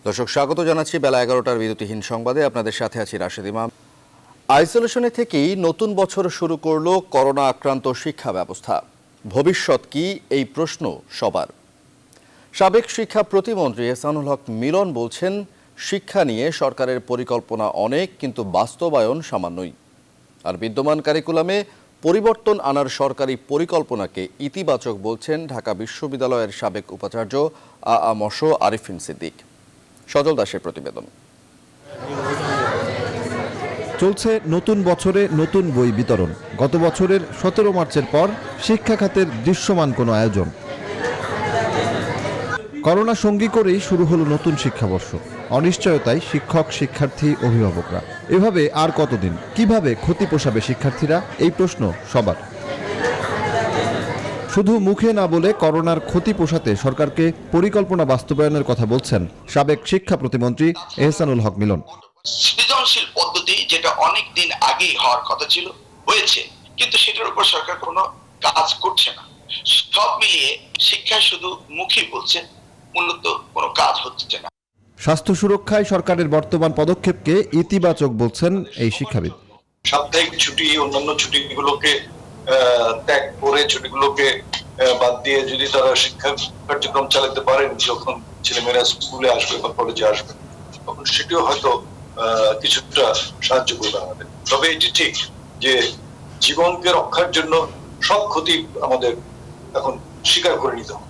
দর্শক স্বাগত জানাচ্ছি বেলা 11টার বিরতিহীন সংবাদে। আপনাদের সাথে আছি রাশেদ ইমাম। আইসোলেশনে থেকেই নতুন বছর শুরু করল করোনা আক্রান্ত শিক্ষা ব্যবস্থা। ভবিষ্যৎ কি, এই প্রশ্ন সবার। সাবেক শিক্ষা প্রতিমন্ত্রী এহসানুল হক মিলন বলছেন, শিক্ষা নিয়ে সরকারের পরিকল্পনা অনেক, কিন্তু বাস্তবায়ন সামান্যই। আর বিদ্যমান কারিকুলামে পরিবর্তন আনার সরকারি পরিকল্পনাকে ইতিবাচক বলছেন ঢাকা বিশ্ববিদ্যালয়ের সাবেক উপাচার্য আ.ম.স. আরিফিন সিদ্দিক। সজল দাসের প্রতিবেদন। চলছে নতুন বছরে নতুন বই বিতরণ। গত বছরের 17 মার্চের পর শিক্ষা খাতের দৃশ্যমান কোনো আয়োজন। করোনা সঙ্গী করেই শুরু হলো নতুন শিক্ষাবর্ষ। অনিশ্চয়তায় শিক্ষক, শিক্ষার্থী, অভিভাবকরা। এভাবে আর কতদিন? কিভাবে ক্ষতি পোষাবে শিক্ষার্থীরা? এই প্রশ্ন সবার। শুধু মুখে না বলে করোনার ক্ষতি পোষাতে সরকারকে পরিকল্পনা বাস্তবায়নের কথা বলছেন সাবেক শিক্ষা প্রতিমন্ত্রী এহসানুল হক মিলন। সৃজনশীল পদ্ধতি যেটা অনেক দিন আগেই হওয়ার কথা ছিল, হয়েছে, কিন্তু সেটার উপর সরকার কোনো কাজ করছে না। সব মিলিয়ে শিক্ষায় শুধু মুখই বলছে, মূলত কোনো কাজ হচ্ছে না। স্বাস্থ্য সুরক্ষায় সরকারের বর্তমান পদক্ষেপকে ইতিবাচক বলছেন এই শিক্ষাবিদ। সাপ্তাহিক ছুটি, অন্যান্য ছুটিগুলোকে ত্যাগ করে, ছুটিগুলোকে বাদ দিয়ে যদি তারা শিক্ষা কার্যক্রম চালাতে পারেন, যখন ছেলেমেয়েরা স্কুলে আসবে বা কলেজে আসবে, তখন সেটিও হয়তো কিছুটা সাহায্য করবে আমাদের। তবে এটি ঠিক যে জীবনকে রক্ষার জন্য সব ক্ষতি আমাদের এখন স্বীকার করে নিতে হবে।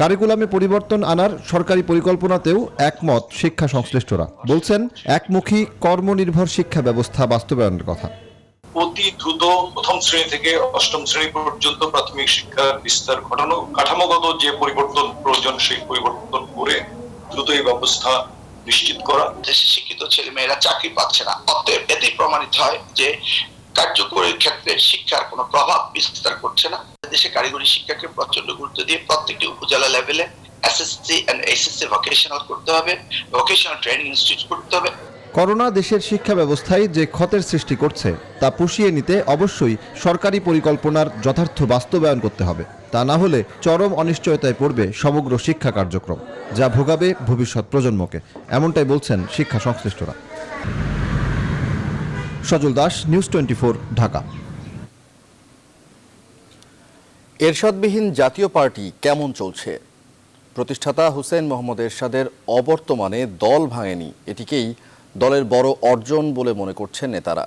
কারিকুলামে পরিবর্তন আনার সরকারি পরিকল্পনাতেও একমত শিক্ষা সংশ্লিষ্টরা। বলছেন, একমুখী কর্মনির্ভর শিক্ষা ব্যবস্থা বাস্তবায়নের কথা। অতি দ্রুত প্রথম শ্রেণী থেকে অষ্টম শ্রেণী পর্যন্ত প্রাথমিক শিক্ষা বিস্তার ঘটানো, কাঠামোগত যে পরিবর্তন প্রয়োজন সেই পরিবর্তন করে দ্রুত এই ব্যবস্থা নিশ্চিত করা। দেশে শিক্ষিত ছেলে মেয়েরা চাকরি পাচ্ছে না, অতএব এতেই প্রমাণিত হয় যে কার্যকরীর ক্ষেত্রে শিক্ষার কোনো প্রভাব বিস্তার করছে না। দেশে কারিগরি শিক্ষাকে প্রচন্ড গুরুত্ব দিয়ে প্রত্যেকটি উপজেলা লেভেলে এসএসসি এন্ড এইচএসসি ভোকেশনাল করতে হবে, ভোকেশনাল ট্রেনিং ইনস্টিটিউট করতে হবে। করোনা দেশের শিক্ষা ব্যবস্থায় যে ক্ষতের সৃষ্টি করছে তা পুষিয়ে নিতে অবশ্যই সরকারি পরিকল্পনার যথার্থ বাস্তবায়ন করতে হবে। তা না হলে চরম অনিশ্চয়তায় পড়বে সমগ্র শিক্ষা কার্যক্রম, যা ভোগাবে ভবিষ্যৎ প্রজন্মকে। এমনটাই বলছেন শিক্ষা সংশ্লিষ্টরা। সজল দাস, নিউজ 24, ঢাকা। এরশাদবিহীন জাতীয় পার্টি কেমন চলছে? প্রতিষ্ঠাতা হুসেইন মোহাম্মদ এরশাদের অবর্তমানে দল ভাঙেনি, এটিকেই দলের বড় অর্জন বলে মনে করছেন নেতারা।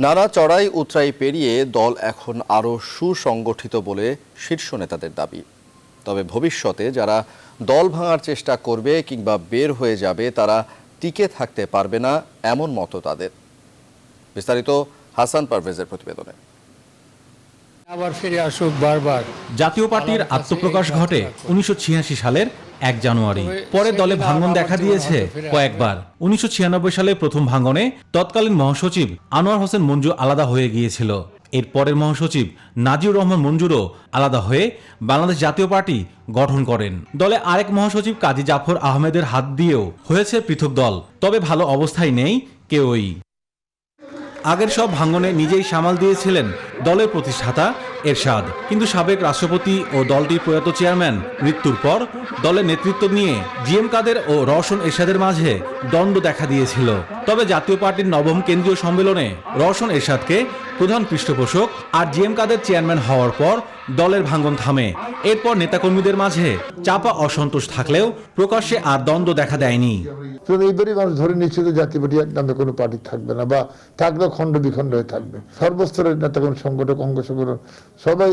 নানা চড়াই উতরাই পেরিয়ে দল এখন আরও সুসংগঠিত বলে শীর্ষ নেতাদের দাবি। তবে ভবিষ্যতে যারা দল ভাঙার চেষ্টা করবে কিংবা বের হয়ে যাবে, তারা টিকে থাকতে পারবে না, এমন মত তাদের। বিস্তারিত হাসান পারভেজের প্রতিবেদনে। আবার ফিরে আসুক বারবার। জাতীয় পার্টির আত্মপ্রকাশ ঘটে 1986 সালের 1 জানুয়ারি। পরে দলে ভাঙন দেখা দিয়েছে কয়েকবার। 1996 সালে প্রথম ভাঙনে তৎকালীন মহাসচিব আনোয়ার হোসেন মঞ্জু আলাদা হয়ে গিয়েছিল। এর পরের মহাসচিব নাজিউর রহমান মঞ্জুরও আলাদা হয়ে বাংলাদেশ জাতীয় পার্টি গঠন করেন। দলে আরেক মহাসচিব কাজী জাফর আহমেদের হাত দিয়েও হয়েছে পৃথক দল। তবে ভালো অবস্থায় নেই কেউই। আগের সব ভাঙনে নিজেই সামাল দিয়েছিলেন দলের প্রতিষ্ঠাতা এরশাদ, কিন্তু সাবেক রাষ্ট্রপতি ও দলটির প্রয়াত চেয়ারম্যান মৃত্যুর পর দলের নেতৃত্ব নিয়ে জিএম কাদের ও রওশন এরশাদের মাঝে দ্বন্দ্ব দেখা দিয়েছিল। তবে জাতীয় পার্টির নবম কেন্দ্রীয় সম্মেলনে রওশন এরশাদকে প্রধান পৃষ্ঠপোষক আর জিএম কাদের চেয়ারম্যান হওয়ার পর দলের ভাঙন থামে। এরপর নেতাকর্মীদের মাঝে চাপা অসন্তোষ থাকলেও প্রকাশ্যে আর দ্বন্দ্ব দেখা দেয়নি। এইবারই মানুষ ধরে নিচ্ছে যে জাতীয় পার্টি এক নামে কোনো পার্টি থাকবে না, বা থাকলেও খণ্ড বিখণ্ড হয়ে থাকবে। সর্বস্তরের নেতাগণ, সংগঠক, অঙ্গ সংগঠন সবাই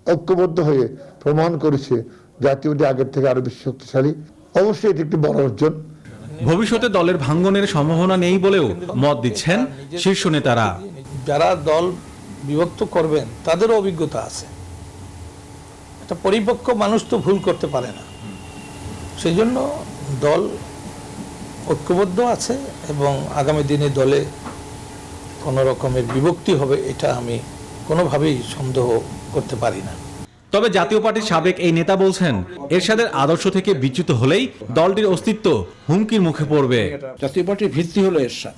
ঐক্যবদ্ধ হয়ে প্রমাণ করেছে জাতীয় পার্টি আগের থেকে আরো বেশি শক্তিশালী। অবশ্যই এটি একটি বড় অর্জন। ভবিষ্যতে দলের ভাঙ্গনের সম্ভাবনা নেই বলেও মত দিচ্ছেন শীর্ষ নেতারা। যারা দল বিভক্ত করবেন তাদেরও অভিজ্ঞতা আছে। একটা পরিপক্ক মানুষ তো ভুল করতে পারে না, সেই জন্য দল ঐক্যবদ্ধ আছে এবং আগামী দিনে দলে কোনো রকমের বিভক্তি হবে এটা আমি কোনোভাবেই সন্দেহ করতে পারি না। তবে জাতীয় পার্টির সাবেক এই নেতা বলছেন, এরশাদের আদর্শ থেকে বিচ্যুত হলেই দলটির অস্তিত্ব হুমকির মুখে পড়বে। জাতীয় পার্টির ভিত্তি হলো এরশাদ।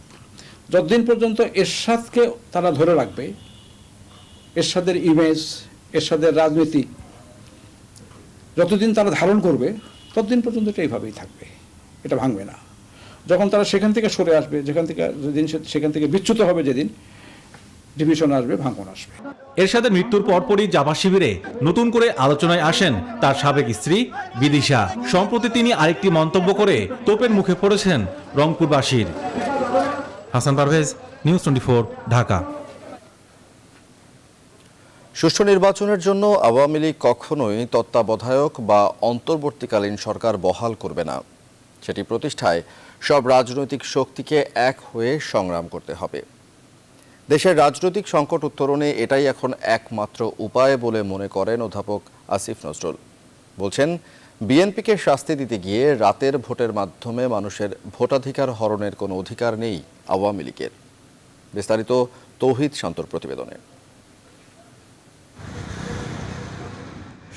যতদিন পর্যন্ত এরশাদকে তারা ধরে রাখবে, এরশাদের ইমেজ, এরশাদের রাজনীতি যতদিন তারা ধারণ করবে, ততদিন পর্যন্ত এটা এইভাবেই থাকবে। এটা ভাঙবে না। যখন তারা সেখান থেকে সরে আসবে, সেখান থেকে বিচ্যুত হবে, যেদিন ডিভিশন আসবে, ভাঙন আসবে। এরশাদের মৃত্যুর পরপরই জাভা শিবিরে নতুন করে আলোচনায় আসেন তার সাবেক স্ত্রী বিদিশা। সম্প্রতি তিনি আরেকটি মন্তব্য করে তোপের মুখে পড়েছেন রংপুরবাসীর। হাসান পারভেজ, নিউজ 24, ঢাকা। সুষ্ঠু নির্বাচনের জন্য আওয়ামী লীগ কখনোই তত্ত্বাবধায়ক বা অন্তর্বর্তীকালীন সরকার বহাল করবে না। সেটি প্রতিষ্ঠায় সব রাজনৈতিক শক্তিকে এক হয়ে সংগ্রাম করতে হবে। দেশের রাজনৈতিক সংকট উত্তরণে এটাই এখন একমাত্র উপায় বলে মনে করেন অধ্যাপক আসিফ নজরুল। বলছেন, বিএনপিকে শাস্তি দিতে গিয়ে রাতের ভোটের মাধ্যমে মানুষের ভোটাধিকার হরণের কোনো অধিকার নেই আওয়ামী লীগের। বিস্তারিত তৌহিদ শান্তর প্রতিবেদনে।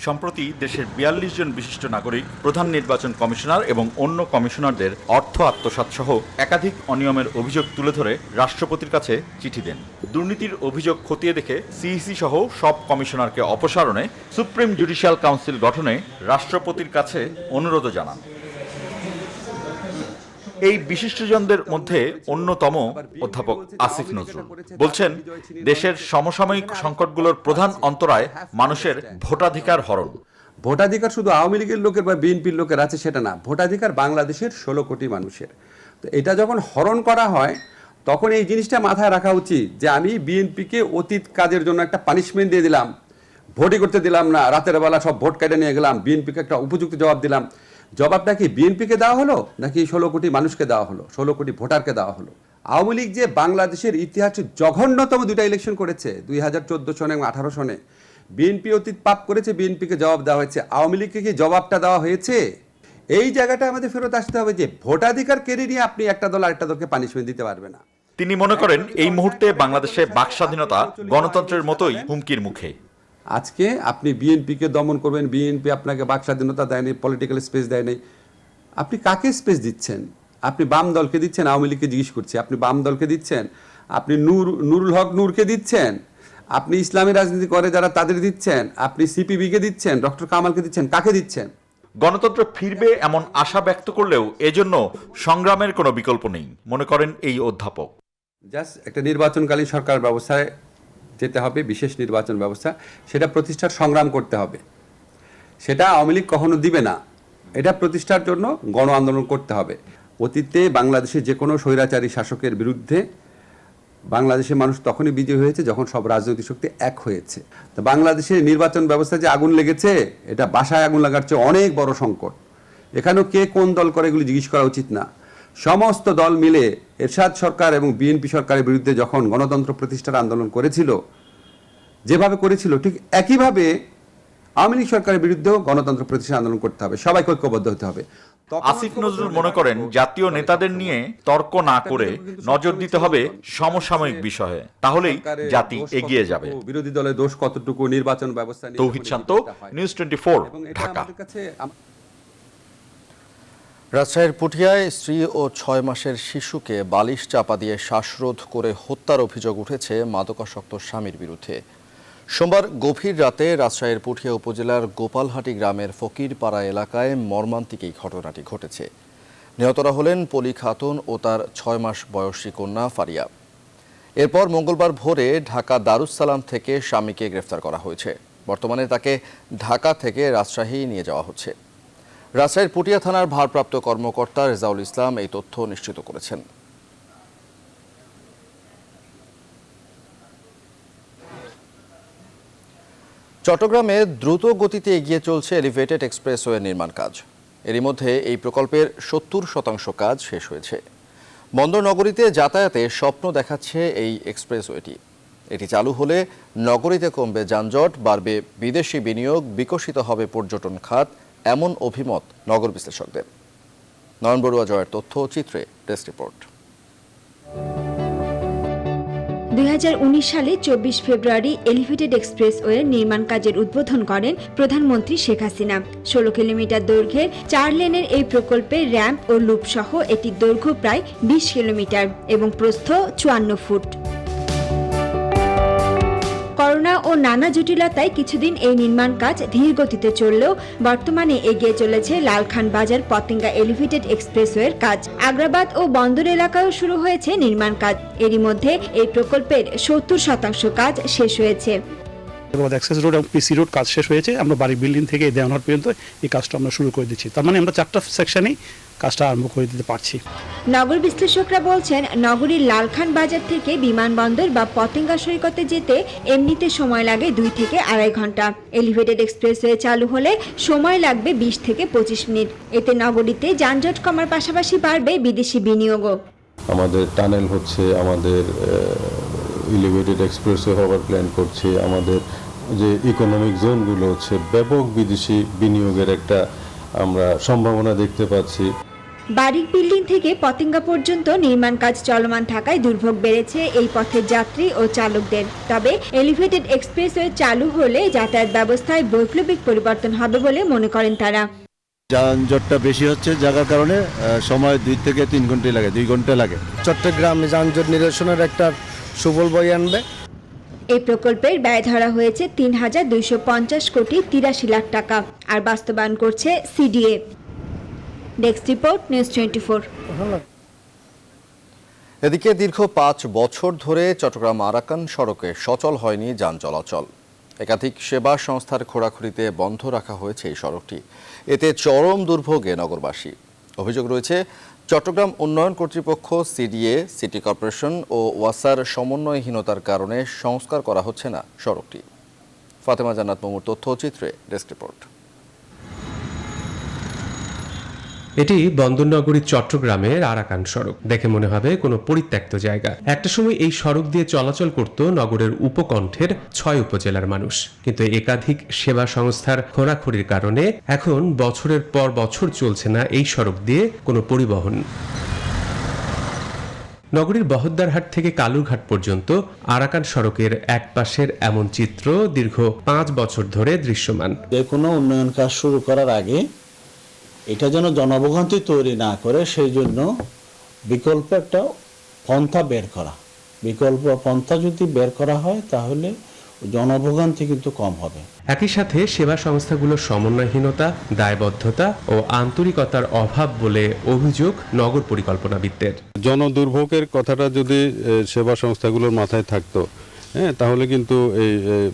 সম্প্রতি দেশের ৪২ জন বিশিষ্ট নাগরিক, প্রধান নির্বাচন কমিশনার এবং অন্য কমিশনারদের অর্থ আত্মসাৎ সহ একাধিক অনিয়মের অভিযোগ তুলে ধরে রাষ্ট্রপতির কাছে চিঠি দেন। দুর্নীতির অভিযোগ খতিয়ে দেখে সিইসি সহ সব কমিশনারকে অপসারণে, সুপ্রিম জুডিশিয়াল কাউন্সিল গঠনে রাষ্ট্রপতির কাছে অনুরোধ জানান। এই বিশিষ্টজনদের মধ্যে অন্যতম অধ্যাপক আসিফ নজরুল বলছেন, দেশের সমসাময়িক সংকটগুলোর প্রধান অন্তরায় মানুষের ভোটাধিকার হরণ। ভোটাধিকার শুধু আওয়ামী লীগের লোকের বা বিএনপির লোকের আছে সেটা না, ভোটাধিকার বাংলাদেশের 16 কোটি মানুষের। তো এটা যখন হরণ করা হয় তখন এই জিনিসটা মাথায় রাখা উচিত যে আমি বিএনপিকে অতীত কাজের জন্য একটা পানিশমেন্ট দিয়ে দিলাম, ভোটই করতে দিলাম না, রাতের বেলা সব ভোট কেটে নিয়ে গেলাম, বিএনপিকে একটা উপযুক্ত জবাব দিলাম। জবাবটা কি বিএনপিকে দেওয়া হলো নাকি 16 কোটি মানুষকে দেওয়া হলো, 16 কোটি ভোটারকে দেওয়া হলো? আওয়ামী লীগ যে বাংলাদেশের ইতিহাসে জঘন্যতম 2টা ইলেকশন করেছে, 2014 সনে এবং 18 সনে, বিএনপি অতীত পাপ করেছে, বিএনপিকে জবাব দেওয়া হয়েছে। আওয়ামী লীগকে কি জবাবটা দেওয়া হয়েছে? এই জায়গাটা আমাদের ফেরত আসতে হবে যে ভোটাধিকার কেড়ে নিয়ে আপনি একটা দল আরেকটা দলকে পানিশমেন্ট দিতে পারবে না। তিনি মনে করেন এই মুহূর্তে বাংলাদেশে বাক স্বাধীনতা গণতন্ত্রের মতোই হুমকির মুখে। আজকে আপনি বিএনপিকে দমন করবেন, বিএনপি আপনাকে বাক স্বাধীনতা দেয়নি, পলিটিক্যাল স্পেস দেয়নি, আপনি কাকে স্পেস দিচ্ছেন? আপনি বাম দলকে দিচ্ছেন? আওয়ামী লীগকে জিজ্ঞেস করছি, আপনি বাম দলকে দিচ্ছেন? আপনি নুরুল হক নূরকে দিচ্ছেন? আপনি ইসলামী রাজনীতি করে যারা তাদের দিচ্ছেন? আপনি সিপিবিকে দিচ্ছেন? ডক্টর কামালকে দিচ্ছেন? কাকে দিচ্ছেন? গণতন্ত্র ফিরবে এমন আশা ব্যক্ত করলেও এজন্য সংগ্রামের কোনো বিকল্প নেই মনে করেন এই অধ্যাপক। জাস্ট একটা নির্বাচনকালীন সরকার ব্যবস্থায় যেতে হবে, বিশেষ নির্বাচন ব্যবস্থা, সেটা প্রতিষ্ঠার সংগ্রাম করতে হবে। সেটা আওয়ামী লীগ কখনো দিবে না। এটা প্রতিষ্ঠার জন্য গণ আন্দোলন করতে হবে। অতীতে বাংলাদেশে যে কোনো স্বৈরাচারী শাসকের বিরুদ্ধে বাংলাদেশের মানুষ তখনই বিজয়ী হয়েছে যখন সব রাজনৈতিক শক্তি এক হয়েছে। তো বাংলাদেশের নির্বাচন ব্যবস্থা যে আগুন লেগেছে, এটা বাসায় আগুন লাগার চেয়ে অনেক বড় সংকট। এখানেও কে কোন দল করে এগুলি জিজ্ঞেস করা উচিত না। সমস্ত দল মিলে এরশাদ সরকার এবং বিএনপি সরকারের বিরুদ্ধে যখন গণতন্ত্র প্রতিষ্ঠার আন্দোলন করেছিল, যেভাবে করেছিল ঠিক একইভাবে আওয়ামী লীগ সরকারের বিরুদ্ধেও গণতন্ত্র প্রতিষ্ঠার আন্দোলন করতে হবে, সবাইকে ঐক্যবদ্ধ হতে হবে। আসিফ নজরুল মনে করেন জাতীয় নেতাদের নিয়ে তর্ক না করে নজর দিতে হবে সমসাময়িক বিষয়ে, তাহলেই জাতি এগিয়ে যাবে। বিরোধী দলের দোষ কতটুকু নির্বাচন ব্যবস্থা নিয়ে। তৌহিদ শান্ত, নিউজ 24, ঢাকা। রাজশাহীর পুঠিয়ায় স্ত্রী ও 6 মাসের শিশুকে বালিশ চাপা দিয়ে শ্বাসরোধ করে হত্যার অভিযোগ উঠেছে মাদকাসক্ত স্বামীর বিরুদ্ধে। সোমবার গভীর রাতে রাজশাহীর পুঠিয়া উপজেলার গোপালহাটি গ্রামের ফকিরপাড়া এলাকায় মর্মান্তিক এই ঘটনাটি ঘটেছে। নিহতরা হলেন পলি খাতুন ও তার 6 মাস বয়সী কন্যা ফারিয়া। এরপর মঙ্গলবার ভোরে ঢাকা দারুস সালাম থেকে স্বামীকে গ্রেফতার করা হয়েছে। বর্তমানে তাকে ঢাকা থেকে রাজশাহী নিয়ে যাওয়া হচ্ছে। রাজশাহীর পুঠিয়া থানার ভারপ্রাপ্ত কর্মকর্তা রেজাউল ইসলাম এই তথ্য নিশ্চিত করেছেন। চট্টগ্রামে দ্রুত গতিতে এগিয়ে চলছে এলিভেটেড এক্সপ্রেসওয়ে নির্মাণ কাজ। এরই মধ্যে এই প্রকল্পের 70% কাজ শেষ হয়েছে। বন্দর নগরীতে যাতায়াতে স্বপ্ন দেখাচ্ছে এই এক্সপ্রেসওয়েটি। এটি চালু হলে নগরীতে কমবে যানজট, বাড়বে বিদেশি বিনিয়োগ, বিকশিত হবে পর্যটন খাত, এমন অভিমত নগর বিশ্লেষকদের। নয়ন বড়ুয়া জয়ের তথ্য চিত্রে ডেস্ক রিপোর্ট। 2019 সালে 24 ফেব্রুয়ারি এলিভেটেড এক্সপ্রেসওয়ে নির্মাণ কাজের উদ্বোধন করেন প্রধানমন্ত্রী শেখ হাসিনা। 16 কিলোমিটার দৈর্ঘ্যের 4 লেনের এই প্রকল্পে র্যাম্প ও লুপ সহ এটির দৈর্ঘ্য প্রায় 20 কিলোমিটার এবং প্রস্থ 54 ফুট। করোনা ও নানা জটিলতায় কিছুদিন এই নির্মাণ কাজ ধীর গতিতে চললেও বর্তমানে এগিয়ে চলেছে লালখান বাজার পতেঙ্গা এলিভেটেড এক্সপ্রেসওয়ের কাজ। আগ্রাবাদ ও বন্দর এলাকায়ও শুরু হয়েছে নির্মাণ কাজ। এরই মধ্যে এই প্রকল্পের 70% কাজ শেষ হয়েছে। অ্যাক্সেস রোড এবং পিসি রোড কাজ শেষ হয়েছে। আমরা বাড়ি বিল্ডিং থেকে দেওয়ানহাট পর্যন্ত এই কাজটা আমরা শুরু করে দিচ্ছি। তার মানে আমরা 4টা সেকশনেই কাজটা আরম্ভ করে দিতে পারছি। নগর বিশ্লেষকরা বলছেন, নগরীর লালখান বাজার থেকে বিমানবন্দর বা পতেঙ্গা সৈকতে যেতে এমনিতে সময় লাগে 2 থেকে 2.5 ঘন্টা। এলিভেটেড এক্সপ্রেসওয়ে চালু হলে সময় লাগবে 20 থেকে 25 মিনিট। এতে নগরীতে যানজট কমার পাশাপাশি বাড়বে বিদেশি বিনিয়োগও। আমাদের টানেল হচ্ছে, আমাদের এলিভেটেড এক্সপ্রেসওয়ে হওয়ার প্ল্যান করছি, আমাদের যে ইকোনমিক জোনগুলো হচ্ছে ব্যাপক বিদেশি বিনিয়োগের একটা আমরা সম্ভাবনা দেখতে পাচ্ছি। বাড়ির বিল্ডিং থেকে পতেঙ্গা পর্যন্ত নির্মাণ কাজ চলমান থাকায় দুর্ভোগ বেড়েছে এই পথের যাত্রী ও চালকদের। তবে এলিভেটেড এক্সপ্রেসওয়ে চালু হলে যাতায়াত ব্যবস্থায় বৈপ্লবিক পরিবর্তন হবে বলে মনে করেন তারা। যানজটটা বেশি হচ্ছে, যার কারণে সময় 2 থেকে 3 ঘন্টা লাগে, 2 ঘন্টা লাগে। চট্টগ্রামে যানজট নিরসনের একটা সুফল বয়ে আনবে। এই প্রকল্পের ব্যয় ধরা হয়েছে 3,250 কোটি 83 লাখ টাকা, আর বাস্তবায়ন করছে সিডিএ। Desk report, news 24। এদিকে দীর্ঘ 5 বছর ধরে চট্টগ্রাম আরাকান সড়কে সচল হয়নি যান চলাচল। একাধিক সেবা সংস্থার খোঁড়াখুড়িতে বন্ধ রাখা হয়েছে এই সড়কটি। এতে চরম দুর্ভোগে নগরবাসী। অভিযোগ রয়েছে চট্টগ্রাম উন্নয়ন কর্তৃপক্ষ, সিডিএ, সিটি কর্পোরেশন ও ওয়াসার সমন্বয়হীনতার কারণে সংস্কার করা হচ্ছে না সড়কটি। ফাতেমা জান্নাত মুমুর তথ্যচিত্রে ডেস্ক রিপোর্ট। এটি বন্দরনগরী চট্টগ্রামের আরাকান সড়ক। দেখে মনে হবে কোনো পরিত্যক্ত জায়গা। একটা সময় এই সড়ক দিয়ে চলাচল করত নগরের উপকণ্ঠের 6 উপজেলার মানুষ, কিন্তু একাধিক সেবা সংস্থার খোঁড়াখুড়ির কারণে এখন বছরের পর বছর চলছে না এই সড়ক দিয়ে কোনো পরিবহন। নগরীর বহদ্দারহাট থেকে কালুরঘাট পর্যন্ত আরাকান সড়কের এক পাশের এমন চিত্র দীর্ঘ 5 বছর ধরে দৃশ্যমান। যে কোনো উন্নয়ন কাজ শুরু করার আগে এটা যেন জনভোগান্তি তৈরি না করে, সেই জন্য বিকল্প একটা পন্থা বের করা। বিকল্প পন্থা যদি বের করা হয় তাহলে জনভোগান্তি কিন্তু কম হবে। একই সাথে সেবা সংস্থাগুলোর সমন্বয়হীনতা, দায়বদ্ধতা ও আন্তরিকতার অভাব বলে অভিযোগ নগর পরিকল্পনাবিদদের। জনদুর্ভোগের কথাটা যদি সেবা সংস্থাগুলোর মাথায় থাকতো, তাহলে কিন্তু এই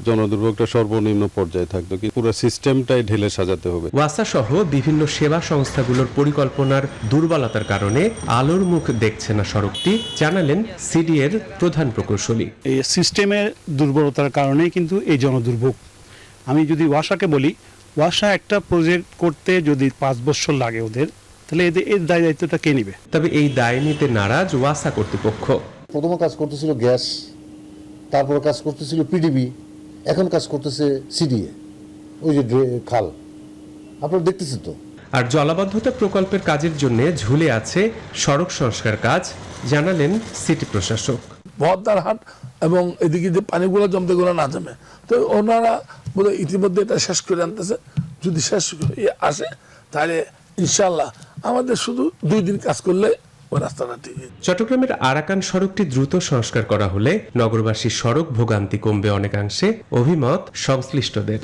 জনদুর্ভোগটা সর্বনিম্ন পর্যায়ে থাকতো। কি পুরো সিস্টেমটাই ঢেলে সাজাতে হবে। ওয়াসা সহ বিভিন্ন সেবা সংস্থাগুলোর পরিকল্পনার দুর্বলতার কারণে আলোর মুখ দেখছে না সড়কটি, জানালেন সিডিএর প্রধান প্রকৌশলী। এই সিস্টেমের দুর্বলতার কারণেই কিন্তু এই জনদুর্ভোগ। আমি যদি ওয়াসাকে বলি, ওয়াসা একটা প্রজেক্ট করতে যদি 5 বছর লাগে ওদের, তাহলে এর দায়িত্বটা কে নেবে? তবে এই দায় নিতে নারাজ ওয়াসা কর্তৃপক্ষ। প্রথম কাজ করতেছিল গ্যাস, তারপর কাজ করতেছিল পিডিবি, এখন কাজ করতেছে সিডিএ। ওই যে খাল আপনারা দেখতেছেন তো। আর জলাবদ্ধতা প্রকল্পের কাজের জন্য ঝুলে আছে সড়ক সংস্কার কাজ, জানালেন সিটি প্রশাসক। বহদ্দারহাট এবং এদিকে যে পানিগুলো জমতে গুলো না জমে, তো ওনারা বোধ ইতিমধ্যে এটা শেষ করে আনতেছে। যদি শেষ আসে তাহলে ইনশাল্লাহ আমাদের শুধু 2 দিন কাজ করলে চট্টগ্রামের আরাকান সড়কটি দ্রুত সংস্কার করা হলে নগরবাসীর সড়ক ভোগান্তি কমবে অনেকাংশে, অভিমত সংশ্লিষ্টদের।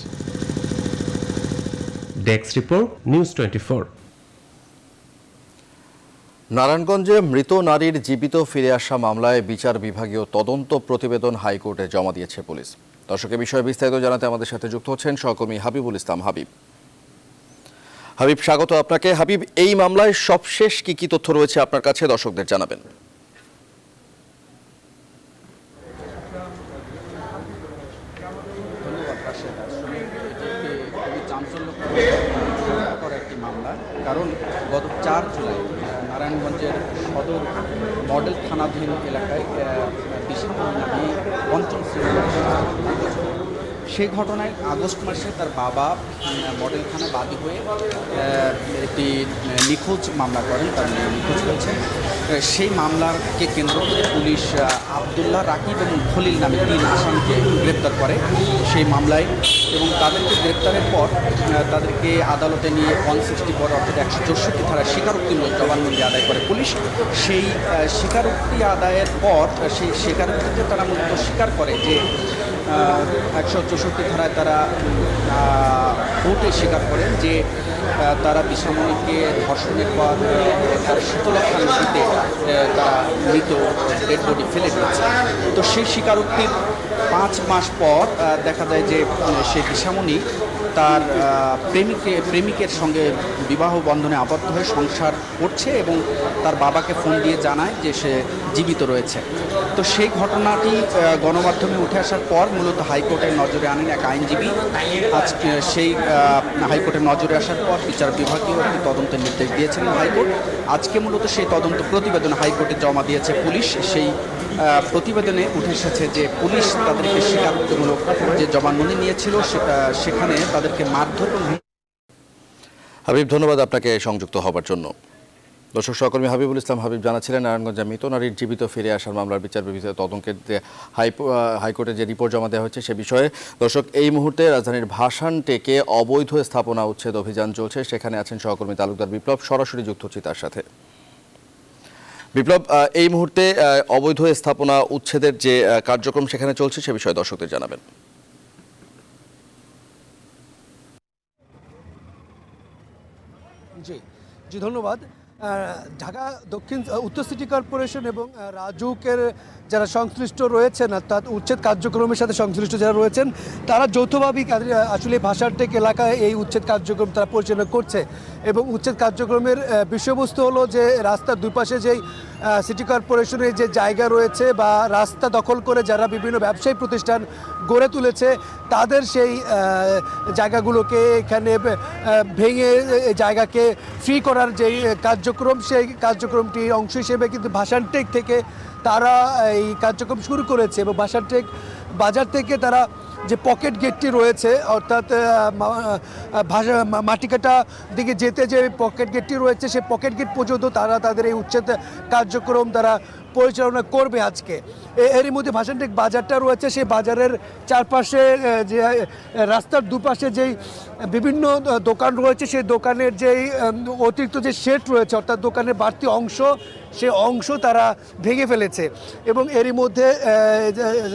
Desk report, news 24। নারায়ণগঞ্জে মৃত নারীর জীবিত ফিরে আসা মামলায় বিচার বিভাগীয় তদন্ত প্রতিবেদন হাইকোর্টে জমা দিয়েছে পুলিশ। দর্শক, এ বিষয়ে বিস্তারিত জানাতে আমাদের সাথে যুক্ত হচ্ছেন সহকর্মী হাবিবুল ইসলাম। হাবিব, স্বাগত আপনাকে। হাবিব, এই মামলায় সবশেষ কি তথ্য রয়েছে আপনার কাছে, দর্শকদের জানাবেন। একটি মামলা, কারণ গত 4 জুলাই নারায়ণগঞ্জের সদর মডেল থানাধীন এলাকায় নামী পঞ্চম সেই ঘটনায় আগস্ট মাসে তার বাবা মডেল থানায় বাদী হয়ে একটি নিখোঁজ মামলা করেন, তার নিখোঁজ হয়েছে। সেই মামলাকে কেন্দ্র করে পুলিশ আবদুল্লাহ, রাকিব এবং খলিল নামে 3 আসামিকে গ্রেপ্তার করে সেই মামলায়, এবং তাদেরকে গ্রেপ্তারের পর তাদেরকে আদালতে নিয়ে 164 অর্থাৎ 164 ধারা স্বীকারোক্তিমূলক জবানবন্দি আদায় করে পুলিশ। সেই স্বীকারোক্তি আদায়ের পর সেই স্বীকারোক্তিতে তারা মূলত স্বীকার করে যে 164 ধারায় তারা কোর্টে স্বীকার করেন যে তারা দিশামণিকে ধর্ষণের পর তার শীতলক্ষা নদীতে তারা মৃত ডেড বডি ফেলে দিয়েছে। তো সেই স্বীকারোক্তির 5 মাস পর দেখা যায় যে সেই দিশামণি তার প্রেমিকের সঙ্গে বিবাহ বন্ধনে আবদ্ধ হয়ে সংসার করছে এবং তার বাবাকে ফোন দিয়ে জানায় যে সে জীবিত রয়েছে। তো সেই ঘটনাটি গণমাধ্যমে উঠে আসার পর মূলত হাইকোর্টের নজরে আনেন এক আইনজীবী। আজ সেই হাইকোর্টের নজরে আসার পর বিচার বিভাগীয় একটি তদন্তের নির্দেশ দিয়েছিলেন হাইকোর্ট। আজকে মূলত সেই তদন্ত প্রতিবেদন হাইকোর্টে জমা দিয়েছে পুলিশ। সেই প্রতিবেদনে উঠে এসেছে যে পুলিশ তাদেরকে স্বীকারোক্তিমূলক যে জবানবন্দি নিয়েছিল সেখানে তাদেরকে মারধর এবং হাবিব, ধন্যবাদ আপনাকে সংযুক্ত হবার জন্য। দর্শক, সহকর্মী হাবিবুল ইসলাম হাবিব জানাচ্ছিলেন নারায়ণগঞ্জে মৃত নারীর জীবিত ফিরে আসার মামলার বিচার বিভাগীয় তদন্তের হাইকোর্টে যে রিপোর্ট জমা দেওয়া হয়েছে সে বিষয়ে। দর্শক, এই মুহূর্তে রাজধানীর ভাসানটেকে অবৈধ স্থাপনা উচ্ছেদ অভিযান চলছে। সেখানে আছেন সহকর্মী তালুকদার বিপ্লব, সরাসরি যুক্ত হচ্ছি তার সাথে। বিপ্লব, এই মুহূর্তে অবৈধ স্থাপনা উচ্ছেদের যে কার্যক্রম সেখানে চলছে সে বিষয়ে দর্শকদের জানাবেন। জি ধন্যবাদ। ঢাকা দক্ষিণ উত্তর সিটি কর্পোরেশন এবং রাজুকের যারা সংশ্লিষ্ট রয়েছেন অর্থাৎ উচ্ছেদ কার্যক্রমের সাথে সংশ্লিষ্ট যারা রয়েছেন তারা যৌথভাবেই আসলে ভাসানটেক এলাকায় এই উচ্ছেদ কার্যক্রম তারা পরিচালনা করছে। এবং উচ্ছেদ কার্যক্রমের বিষয়বস্তু হলো যে রাস্তার দুই পাশে যেই সিটি কর্পোরেশনের যে জায়গা রয়েছে বা রাস্তা দখল করে যারা বিভিন্ন ব্যবসায়ী প্রতিষ্ঠান গড়ে তুলেছে তাদের সেই জায়গাগুলোকে এখানে ভেঙে জায়গাকে ফ্রি করার যেই কার্যক্রম সেই কার্যক্রমটি অংশ হিসেবে কিন্তু ভাসানটেক থেকে তারা এই কার্যক্রম শুরু করেছে। এবং ভাসানটেক বাজার থেকে তারা যে পকেট গেটটি রয়েছে অর্থাৎ মাটিকাটা দিকে যেতে যে পকেট গেটটি রয়েছে সেই পকেট গেট পর্যন্ত তারা তাদের এই উচ্ছেদ কার্যক্রম তারা পরিচালনা করবে আজকে। এরই মধ্যে ভাসানটেক বাজারটা রয়েছে সেই বাজারের চারপাশে যে রাস্তার দুপাশে যেই বিভিন্ন দোকান রয়েছে সেই দোকানের যেই অতিরিক্ত যে শেড রয়েছে অর্থাৎ দোকানের বাড়তি অংশ সেই অংশ তারা ভেঙে ফেলেছে। এবং এরই মধ্যে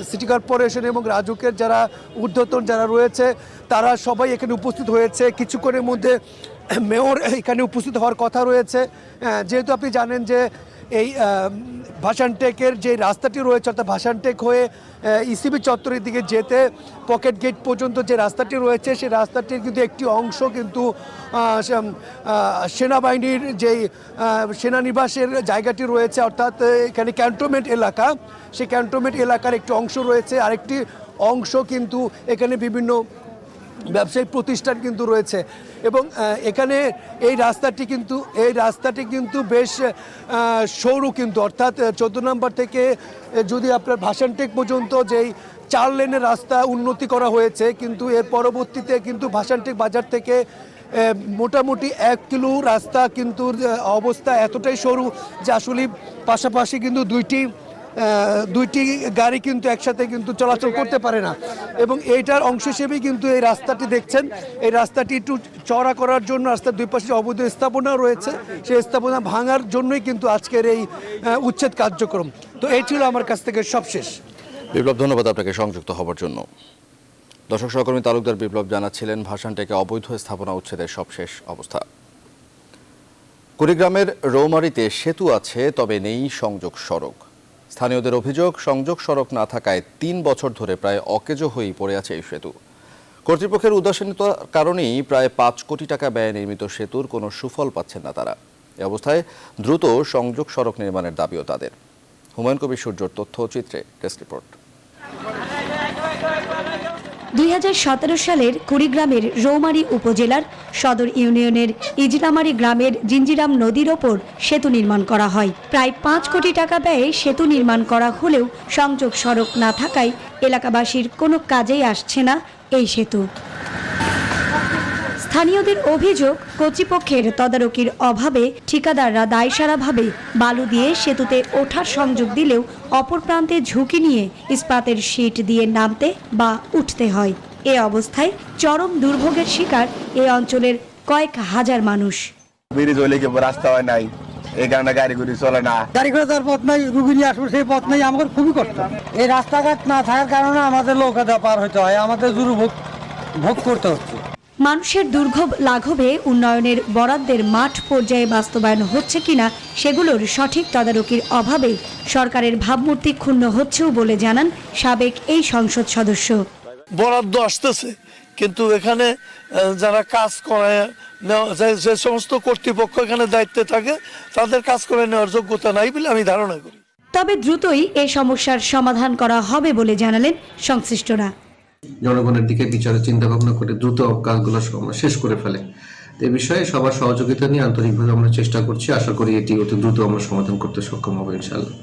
সিটি কর্পোরেশন এবং রাজুকের যারা ঊর্ধ্বতন যারা রয়েছে তারা সবাই এখানে উপস্থিত হয়েছে। কিছুক্ষণের মধ্যে মেয়র এখানে উপস্থিত হওয়ার কথা রয়েছে। যেহেতু আপনি জানেন যে এই ভাসানটেকের যে রাস্তাটি রয়েছে অর্থাৎ ভাসানটেক হয়ে ইসিবি চত্বরের দিকে যেতে পকেট গেট পর্যন্ত যে রাস্তাটি রয়েছে সেই রাস্তাটির কিন্তু একটি অংশ কিন্তু সেনাবাহিনীর যেই সেনানিবাসের জায়গাটি রয়েছে অর্থাৎ এখানে ক্যান্টনমেন্ট এলাকা সেই ক্যান্টনমেন্ট এলাকার একটি অংশ রয়েছে। আরেকটি অংশ কিন্তু এখানে বিভিন্ন ব্যবসায়িক প্রতিষ্ঠান কিন্তু রয়েছে। এবং এখানে এই রাস্তাটি কিন্তু বেশ সরু কিন্তু অর্থাৎ 14 নম্বর থেকে যদি আপনার ভাসানটেক পর্যন্ত যেই 4 লেনের রাস্তা উন্নতি করা হয়েছে কিন্তু এর পরবর্তীতে কিন্তু ভাসানটেক বাজার থেকে মোটামুটি 1 কিলো রাস্তা কিন্তু অবস্থা এতটাই সরু যে আসলে পাশাপাশি কিন্তু দুইটি গাড়ি কিন্তু একসাথে কিন্তু চলাচল করতে পারে না। এবং এইটার অংশ হিসেবেই কিন্তু এই রাস্তাটি দেখছেন। এই রাস্তাটি একটু চওড়া করার জন্য রাস্তার দুই পাশে অবৈধ স্থাপনা রয়েছে সেই স্থাপনা ভাঙার জন্যই কিন্তু আজকের এই উচ্ছেদ কার্যক্রম। তো এই ছিল আমার কাছ থেকে সবশেষ। বিপ্লব, ধন্যবাদ আপনাকে সংযুক্ত হবার জন্য। দর্শক, সহকর্মী তালুকদার বিপ্লব জানাচ্ছিলেন ভাসানটেকে অবৈধ স্থাপনা উচ্ছেদের সবশেষ অবস্থা। কুড়িগ্রামের রৌমারীতে সেতু আছে তবে নেই সংযোগ সড়ক। স্থানীয়দের অভিযোগ সংযোগ সড়ক না থাকায় 3 বছর ধরে প্রায় অকেজো হয়েই পড়ে আছে এই সেতু। কর্তৃপক্ষের উদাসীনতার কারণেই প্রায় 5 কোটি টাকা ব্যয়ে নির্মিত সেতুর কোনো সুফল পাচ্ছেন না তারা। এ অবস্থায় দ্রুত সংযোগ সড়ক নির্মাণের দাবিও তাদের। হুমায়ুন কবির সূর্যর তথ্যচিত্রে ডেস্ক রিপোর্ট। 2017 সালের কুড়িগ্রামের রৌমারী উপজেলার সদর ইউনিয়নের ইজরামারি গ্রামের জিঞ্জিরাম নদীর ওপর সেতু নির্মাণ করা হয়। প্রায় 5 কোটি টাকা ব্যয়ে সেতু নির্মাণ করা হলেও সংযোগ সড়ক না থাকায় এলাকাবাসীর কোনো কাজেই আসছে না এই সেতু। স্থানীয়দের অভিযোগ কর্তৃপক্ষের তদারকির অভাবে ঠিকাদাররা দায়সারাভাবে বালু দিয়ে সেতুতে ওঠার সংযোগ দিলেও অপর প্রান্তে ঝুঁকি নিয়ে ইস্পাতের শীট দিয়ে নামতে বা উঠতে হয়। এ অবস্থায় চরম দুর্ভোগের শিকার এ অঞ্চলের কয়েক হাজার মানুষ। ব্রিজ হইলে কি রাস্তা হয় নাই, এই কারণে গাড়ি গুড়ি চলে না। গাড়ি করে তার পথ নাই, রুগী নিয়ে আসবো সেই পথ নাই, আমাদের খুবই কষ্ট। এই রাস্তাঘাট না থাকার কারণে আমাদের নৌকা পার হতে হয়, আমাদের দুর্ভোগ ভোগ করতে হচ্ছে। মানুষের দুর্ভোগ লাঘবে উন্নয়নের বরাদ্দের মাঠ পর্যায়ে বাস্তবায়ন হচ্ছে কিনা সেগুলোর সঠিক তদারকির অভাবে সরকারের ভাবমূর্তি ক্ষুণ্ণ হচ্ছেও বলে জানান সাবেক এই সংসদ সদস্য। বরাদ্দ আসতেছে, কিন্তু এখানে যারা কাজ করে যে সমস্ত কর্তৃপক্ষ এখানে দায়িত্বে থাকে তাদের কাজ করে নেওয়ার যোগ্যতা নাই বলে আমি ধারণা করি। তবে দ্রুতই এই সমস্যার সমাধান করা হবে বলে জানালেন সংশ্লিষ্টরা। জনগণের দিকে বিচারে চিন্তা ভাবনা করে দ্রুত কাজগুলো শেষ করে ফেলে। এই বিষয়ে সবার সহযোগিতা নিয়ে আন্তরিকভাবে আমরা চেষ্টা করছি। আশা করি এটি অতি দ্রুত আমরা সমাধান করতে সক্ষম হব ইনশাআল্লাহ।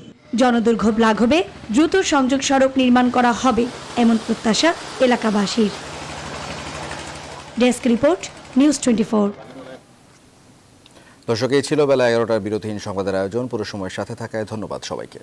জনদুর্ভোগ লাঘবে দ্রুত সংযোগ সড়ক নির্মাণ করা হবে এমন প্রত্যাশা এলাকাবাসীর। Desk report, news 24। দর্শক, এই ছিল বেলা 11টার বিরতিহীন সংবাদের আয়োজন। পুরো সময়ের সাথে থাকায় ধন্যবাদ সবাইকে।